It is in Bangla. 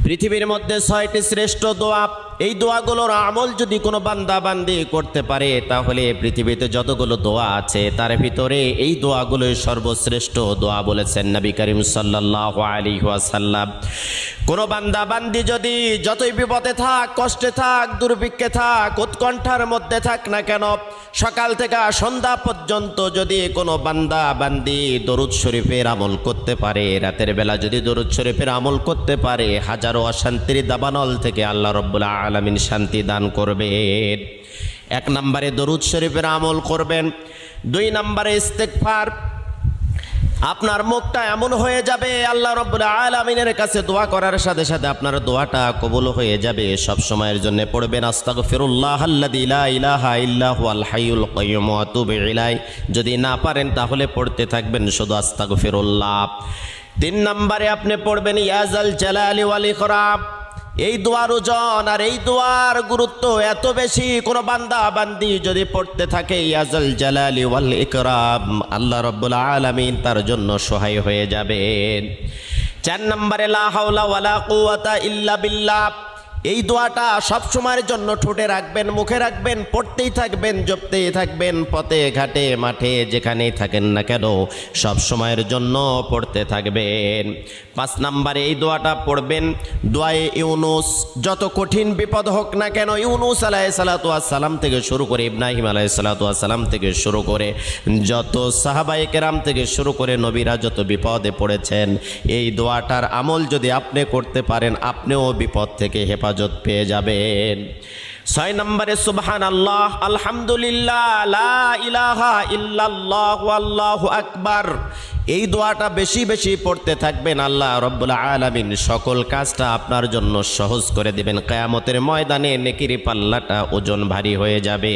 পৃথিবীর মধ্যে 6টি শ্রেষ্ঠ দোয়া, এই দোয়াগুলোর আমল যদি কোনো বান্দা বান্দি করতে পারে তাহলে পৃথিবীতে যতগুলো দোয়া আছে তার ভিতরে এই দোয়াগুলোই সর্বশ্রেষ্ঠ দোয়া বলেছেন নবী করিম সাল্লাল্লাহু আলাইহি ওয়াসাল্লাম। কোনো বান্দা বান্দি যদি যতই বিপদে থাক, কষ্টে থাক, দুর্ভিক্ষে থাক, উৎকণ্ঠার মধ্যে থাক না কেন, সকাল থেকে সন্ধ্যা পর্যন্ত যদি কোনো বান্দা বান্দি দরুদ শরীফের আমল করতে পারে, রাতের বেলা যদি দরুদ শরীফের আমল করতে পারে, হাজারো অশান্তির দাবানল থেকে আল্লাহ রাব্বুল আলামিন শান্তি দান করবেন। 1 নম্বরে দরুদ শরীফের আমল করবেন। 2 নম্বরে ইস্তেগফার। আপনার মুখটা এমন হয়ে যাবে আল্লাহ রাব্বুল আলামিনের কাছে দোয়া করার সাথে সাথে আপনার দোয়াটা কবুল হয়ে যাবে। সব সময়ের জন্য পড়বেন আস্তাগফিরুল্লাহাল্লাযী লা ইলাহা ইল্লা হুয়াল হাইয়ুল কাইয়্যুম ওয়া আতুবু ইলাইহি। যদি না পারেন তাহলে পড়তে থাকবেন শুধু আস্তাগফিরুল্লাহ। 3 নম্বরে আপনি পড়বেন ইয়া যাল জালালি ওয়াল ইকরাম। এই দোয়ার ওজন আর এই দোয়ার গুরুত্ব এত বেশি, কোনো বান্দা বান্দি যদি পড়তে থাকে ইয়া যাল জালালি ওয়াল ইকরাম, আল্লাহ রাব্বুল আলামিন তার জন্য সহায় হয়ে যাবেন। 4 নম্বরে লা হাওলা ওয়ালা কুওয়াতা ইল্লা বিল্লাহ। এই দোয়াটা সব সময়ের জন্য ঠোঁটে রাখবেন, মুখে রাখবেন, পড়তেই থাকবেন, জপতেই থাকবেন, পথে ঘাটে মাঠে যেখানেই থাকেন না কেন সব সময়ের জন্য পড়তে থাকবেন। 5 নম্বরে এই দোয়াটা পড়বেন দোয়ায়ে ইউনুস। যত কঠিন বিপদ হোক না কেন, ইউনুস আলাইহিস সালাতু ওয়াস সালাম থেকে শুরু করে ইব্রাহিম আলাইহিস সালাতু ওয়াস সালাম থেকে শুরু করে যত সাহাবায়ে কেরাম থেকে শুরু করে নবীরা যত বিপদে পড়েছেন, এই দোয়াটার আমল যদি আপনি করতে পারেন আপনিও বিপদ থেকে হেফাজত পেয়ে যাবেন। 6 নম্বরে সুবহানাল্লাহ, আলহামদুলিল্লাহ, লা ইলাহা ইল্লাল্লাহ, আল্লাহু আকবার। এই দোয়াটা বেশি বেশি পড়তে থাকবেন। আল্লাহ রাব্বুল আলামিন সকল কাজটা আপনার জন্য সহজ করে দিবেন। কিয়ামতের ময়দানে নেকির পাল্লাটা ওজন ভারী হয়ে যাবে।